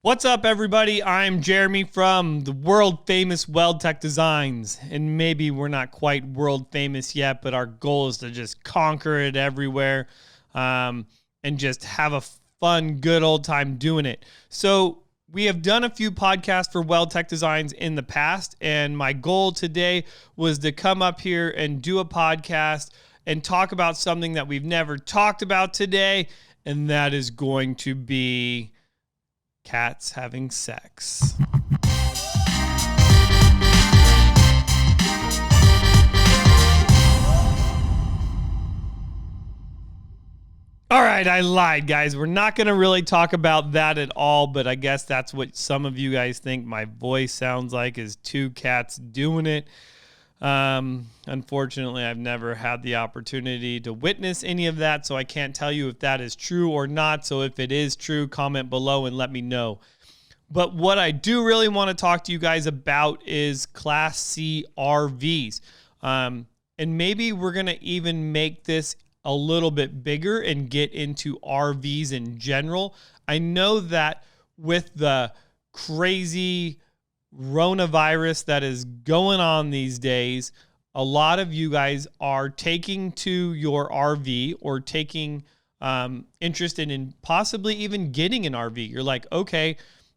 What's up, everybody? I'm Jeremy from the world famous WeldTec Designs. And maybe we're not quite world famous yet, but our goal is to just conquer it everywhere and just have a fun, good old time doing it. So we have done a few podcasts for WeldTec Designs in the past, and my goal today was to come up here and do a podcast and talk about something that we've never talked about today, and that is going to be cats having sex. All right, I lied, guys. We're not going to really talk about that at all, but I guess that's what some of you guys think my voice sounds like, is two cats doing it. Unfortunately, I've never had the opportunity to witness any of that, so I can't tell you if that is true or not. So if it is true, comment below and let me know. But what I do really want to talk to you guys about is Class C RVs. And maybe we're going to even make this a little bit bigger and get into RVs in general. I know that with the crazy coronavirus that is going on these days, a lot of you guys are taking to your RV or taking interest in possibly even getting an RV. You're like, okay,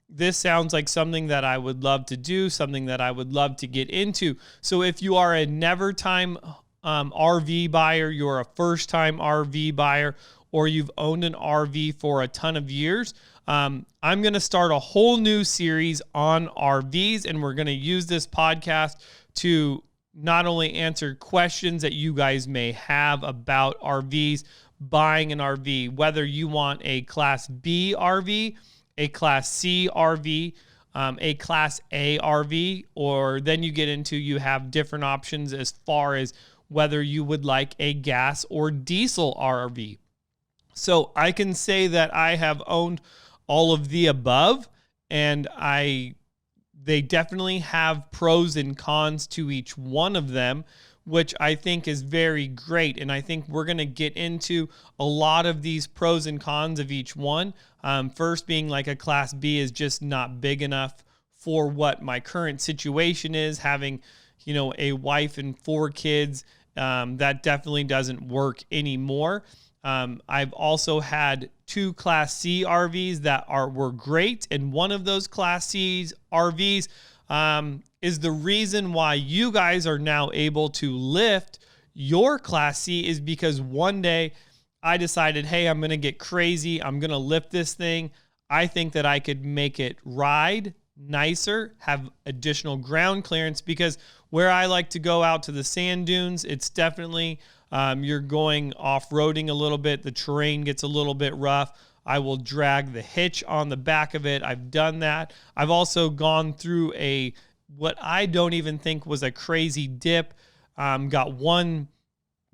this sounds like something that I would love to do, something that I would love to get into. So if you are a never-time RV buyer, you're a first-time RV buyer, or you've owned an RV for a ton of years, I'm going to start a whole new series on RVs, and we're going to use this podcast to not only answer questions that you guys may have about RVs, buying an RV, whether you want a Class B RV, a Class C RV, a Class A RV, or then you get into, you have different options as far as whether you would like a gas or diesel RV. So I can say that I have owned all of the above, and they definitely have pros and cons to each one of them, which I think is very great. And I think we're going to get into a lot of these pros and cons of each one. First being like a Class B is just not big enough for what my current situation is. Having, a wife and 4 kids, that definitely doesn't work anymore. I've also had 2 Class C RVs that were great, and one of those Class C RVs is the reason why you guys are now able to lift your Class C, is because one day I decided, hey, I'm going to get crazy. I'm going to lift this thing. I think that I could make it ride nicer, have additional ground clearance, because where I like to go out to the sand dunes, it's definitely, you're going off-roading a little bit. The terrain gets a little bit rough. I will drag the hitch on the back of it. I've done that. I've also gone through what I don't even think was a crazy dip. Got one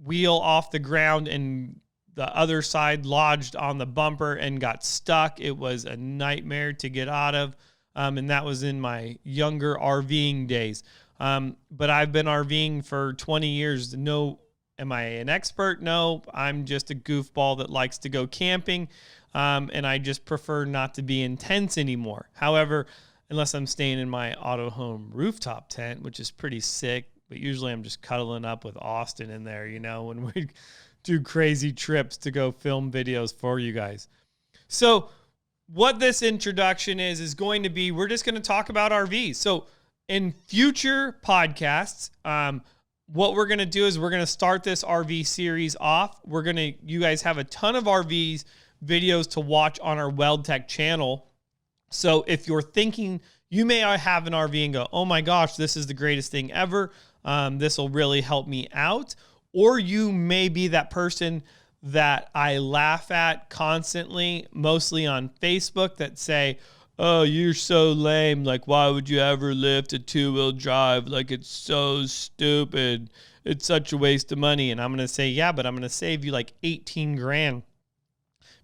wheel off the ground and the other side lodged on the bumper and got stuck. It was a nightmare to get out of. And that was in my younger RVing days. But I've been RVing for 20 years. No, am I an expert? No, I'm just a goofball that likes to go camping. And I just prefer not to be intense anymore. However, unless I'm staying in my auto home rooftop tent, which is pretty sick, but usually I'm just cuddling up with Austin in there, when we do crazy trips to go film videos for you guys. So what this introduction is going to be, we're just going to talk about RVs. So in future podcasts, what we're going to do is we're going to start this RV series off. You guys have a ton of RVs videos to watch on our WeldTec channel. So if you're thinking, you may have an RV and go, oh my gosh, this is the greatest thing ever. This will really help me out. Or you may be that person that I laugh at constantly, mostly on Facebook, that say, oh, you're so lame. Like, why would you ever lift a 2-wheel drive? Like, it's so stupid. It's such a waste of money. And I'm going to say, yeah, but I'm going to save you like 18 grand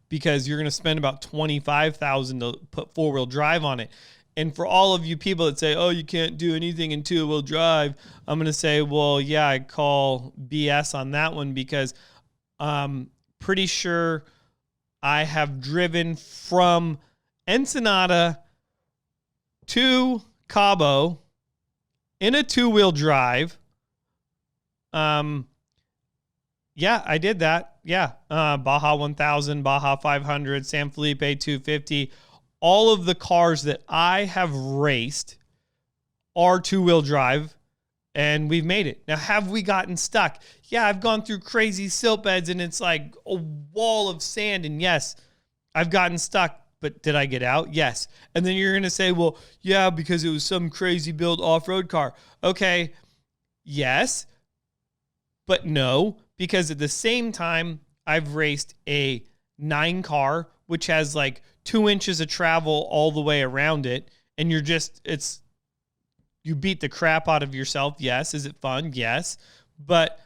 because you're going to spend about 25,000 to put 4-wheel drive on it. And for all of you people that say, oh, you can't do anything in 2-wheel drive, I'm going to say, well, yeah, I call BS on that one, because pretty sure I have driven from Ensenada to Cabo in a 2-wheel drive. Yeah, I did that. Yeah. Baja 1000, Baja 500, San Felipe 250. All of the cars that I have raced are 2-wheel drive, and we've made it. Now, have we gotten stuck? Yeah, I've gone through crazy silt beds, and it's like a wall of sand. And yes, I've gotten stuck, but did I get out? Yes. And then you're going to say, well, yeah, because it was some crazy built off-road car. Okay, yes, but no, because at the same time, I've raced a 9 car, which has like 2 inches of travel all the way around it. And you beat the crap out of yourself. Yes. Is it fun? Yes. But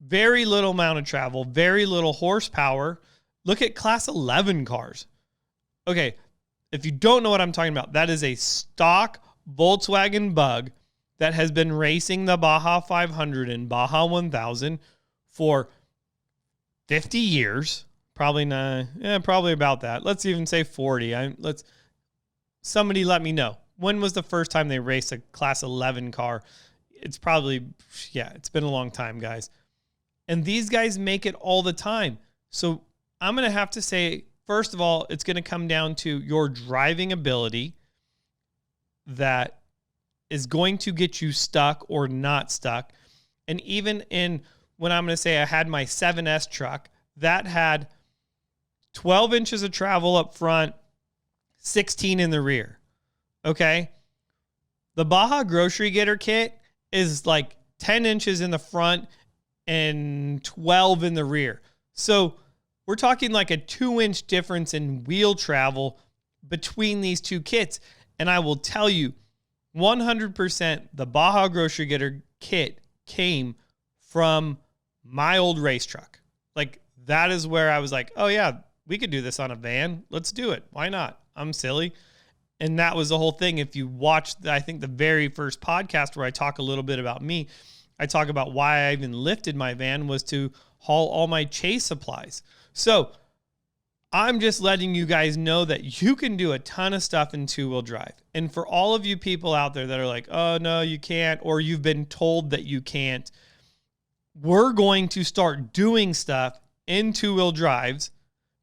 very little amount of travel, very little horsepower. Look at class 11 cars. Okay. If you don't know what I'm talking about, that is a stock Volkswagen Bug that has been racing the Baja 500 and Baja 1000 for 50 years. Probably not. Yeah, probably about that. Let's even say 40. Somebody let me know. When was the first time they raced a class 11 car? It's probably, it's been a long time, guys. And these guys make it all the time. So I'm going to have to say, first of all, it's going to come down to your driving ability that is going to get you stuck or not stuck. And even when I'm going to say I had my 7S truck, that had 12 inches of travel up front, 16 in the rear. Okay. The Baja Grocery Getter kit is like 10 inches in the front and 12 in the rear. So we're talking like a 2-inch difference in wheel travel between these two kits. And I will tell you, 100% the Baja Grocery Getter kit came from my old race truck. Like, that is where I was like, oh yeah, we could do this on a van. Let's do it. Why not? I'm silly. And that was the whole thing. If you watched, I think, the very first podcast where I talk a little bit about me, I talk about why I even lifted my van was to haul all my chase supplies. So I'm just letting you guys know that you can do a ton of stuff in 2-wheel drive. And for all of you people out there that are like, oh, no, you can't, or you've been told that you can't, we're going to start doing stuff in 2-wheel drives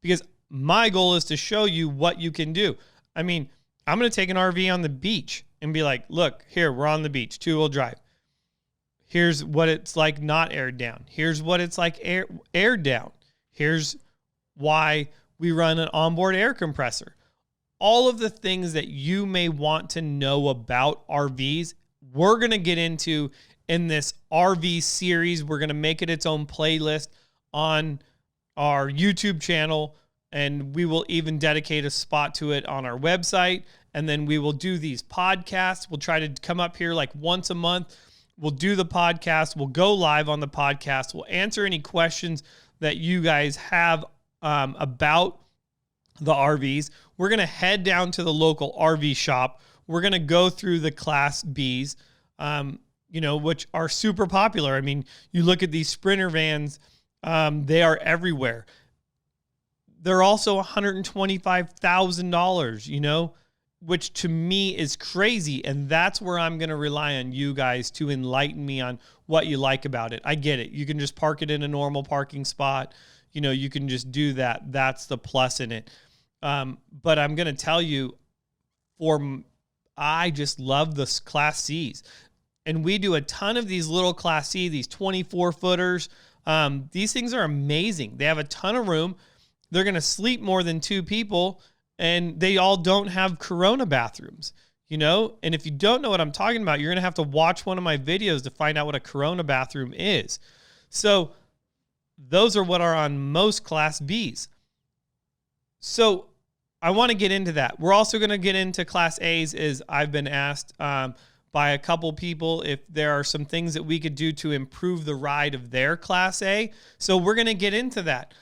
because my goal is to show you what you can do. I mean, I'm going to take an RV on the beach and be like, look, here, we're on the beach, 2-wheel drive. Here's what it's like not aired down. Here's what it's like aired down. Here's why we run an onboard air compressor. All of the things that you may want to know about RVs, we're going to get into in this RV series. We're going to make it its own playlist on our YouTube channel, and we will even dedicate a spot to it on our website. And then we will do these podcasts. We'll try to come up here like once a month. We'll do the podcast. We'll go live on the podcast. We'll answer any questions that you guys have about the RVs. We're going to head down to the local RV shop. We're going to go through the Class Bs, which are super popular. I mean, you look at these Sprinter vans, they are everywhere. They're also $125,000, which to me is crazy. And that's where I'm going to rely on you guys to enlighten me on what you like about it. I get it. You can just park it in a normal parking spot. You can just do that. That's the plus in it. But I'm going to tell you, I just love the Class Cs. And we do a ton of these little Class C, these 24-footers. These things are amazing. They have a ton of room. They're going to sleep more than 2 people, and they all don't have Corona bathrooms, And if you don't know what I'm talking about, you're going to have to watch one of my videos to find out what a Corona bathroom is. So those are what are on most Class Bs. So I want to get into that. We're also going to get into Class A's, as I've been asked by a couple people if there are some things that we could do to improve the ride of their Class A. So we're going to get into that.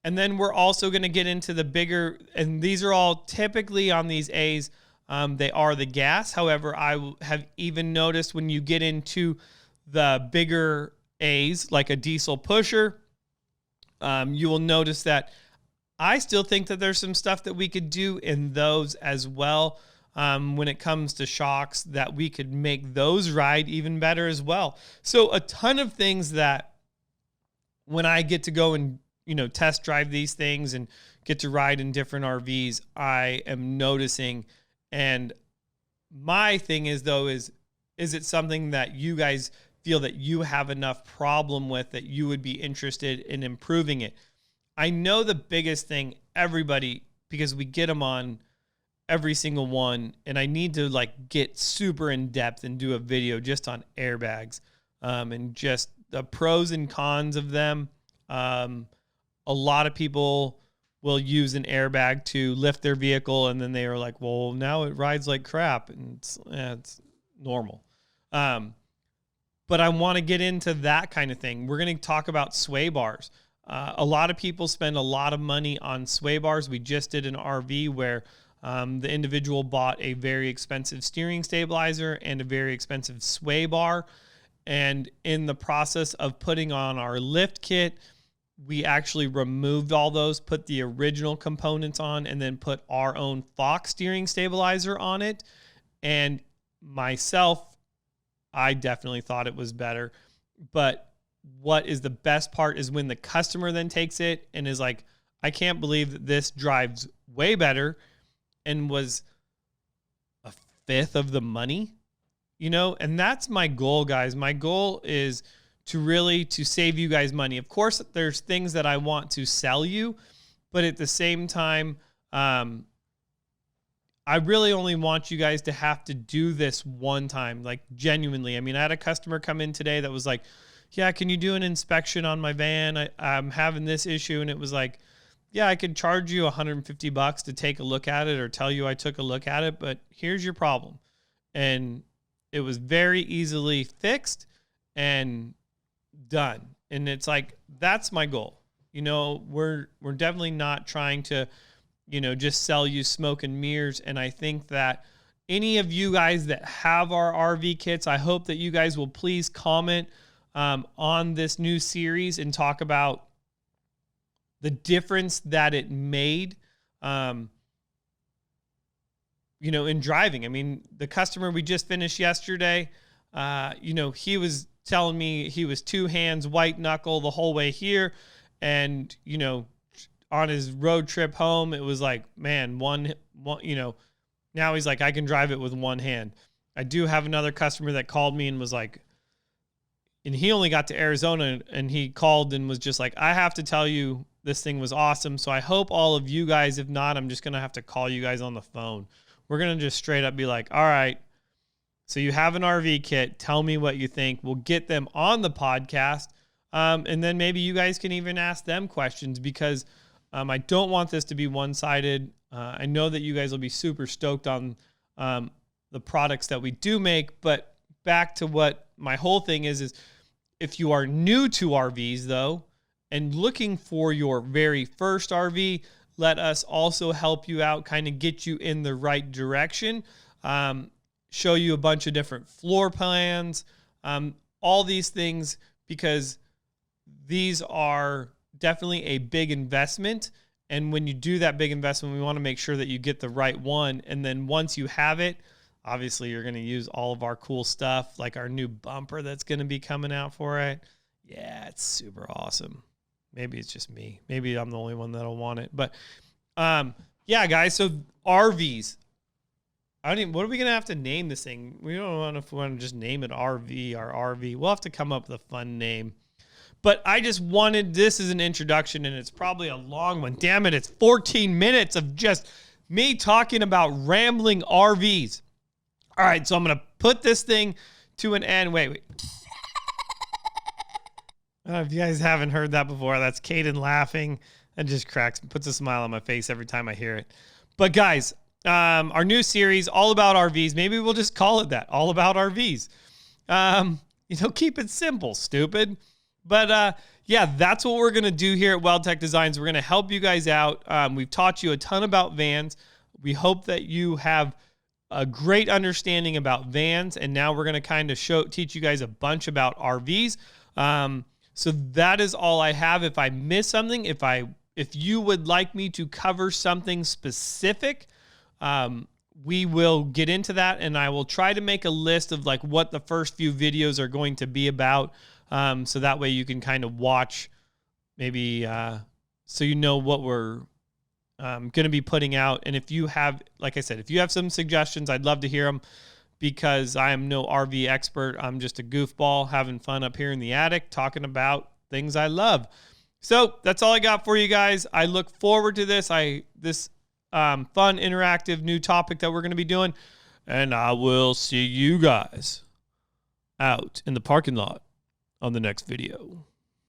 And then we're also going to get into the bigger, and these are all typically on these A's, they are the gas. However, I have even noticed when you get into the bigger A's, like a diesel pusher, you will notice that I still think that there's some stuff that we could do in those as well. when it comes to shocks, that we could make those ride even better as well. So a ton of things that when I get to go and, test drive these things and get to ride in different RVs, I am noticing. And my thing is, though, is it something that you guys feel that you have enough problem with that you would be interested in improving it? I know the biggest thing, everybody, because we get them on every single one, and I need to get super in depth and do a video just on airbags, and just the pros and cons of them. A lot of people will use an airbag to lift their vehicle, and then they are like, well, now it rides like crap, and it's normal. But I want to get into that kind of thing. We're going to talk about sway bars. A lot of people spend a lot of money on sway bars. We just did an RV where the individual bought a very expensive steering stabilizer and a very expensive sway bar. And in the process of putting on our lift kit, we actually removed all those, put the original components on, and then put our own Fox steering stabilizer on it. And myself, I definitely thought it was better. But what is the best part is when the customer then takes it and is like, I can't believe that this drives way better and was a fifth of the money, and that's my goal, guys. My goal is to save you guys money. Of course, there's things that I want to sell you, but at the same time, I really only want you guys to have to do this one time, genuinely. I mean, I had a customer come in today that was like, yeah, can you do an inspection on my van? I'm having this issue. And it was like, yeah, I could charge you $150 to take a look at it or tell you I took a look at it, but here's your problem. And it was very easily fixed and done. And it's like, that's my goal. We're definitely not trying to, just sell you smoke and mirrors. And I think that any of you guys that have our RV kits, I hope that you guys will please comment on this new series and talk about the difference that it made, in driving. I mean, the customer we just finished yesterday, he was telling me he was two hands white knuckle the whole way here. And, on his road trip home, it was like, man, one, now he's like, I can drive it with one hand. I do have another customer that called me and was like, and he only got to Arizona, and he called and was just like, I have to tell you, this thing was awesome. So I hope all of you guys, if not, I'm just going to have to call you guys on the phone. We're going to just straight up be like, all right, so you have an RV kit. Tell me what you think. We'll get them on the podcast. And then maybe you guys can even ask them questions, because I don't want this to be one-sided. I know that you guys will be super stoked on the products that we do make, but back to what my whole thing is if you are new to RVs, though, and looking for your very first RV, let us also help you out, kind of get you in the right direction, show you a bunch of different floor plans, all these things, because these are definitely a big investment. And when you do that big investment, we want to make sure that you get the right one. And then once you have it, obviously you're going to use all of our cool stuff, like our new bumper that's going to be coming out for it. Yeah, it's super awesome. Maybe it's just me. Maybe I'm the only one that'll want it. But yeah, guys, so RVs. What are we going to have to name this thing? We don't know if we want to just name it RV or RV. We'll have to come up with a fun name. But I just wanted, this is an introduction, and it's probably a long one. Damn it, it's 14 minutes of just me talking about rambling RVs. All right, so I'm going to put this thing to an end. Wait. If you guys haven't heard that before, that's Caden laughing. That just puts a smile on my face every time I hear it. But guys, our new series, all about RVs. Maybe we'll just call it that, all about RVs. Keep it simple, stupid. But yeah, that's what we're going to do here at WeldTec Designs. We're going to help you guys out. We've taught you a ton about vans. We hope that you have a great understanding about vans, and now we're going to kind of teach you guys a bunch about RVs. So that is all I have. If I miss something, if you would like me to cover something specific, we will get into that, and I will try to make a list of like what the first few videos are going to be about. So that way you can kind of watch maybe, so you know what we're going to be putting out. And if you have, like I said, if you have some suggestions, I'd love to hear them, because I am no RV expert. I'm just a goofball having fun up here in the attic talking about things I love. So that's all I got for you guys. I look forward to this. This fun, interactive new topic that we're going to be doing. And I will see you guys out in the parking lot on the next video.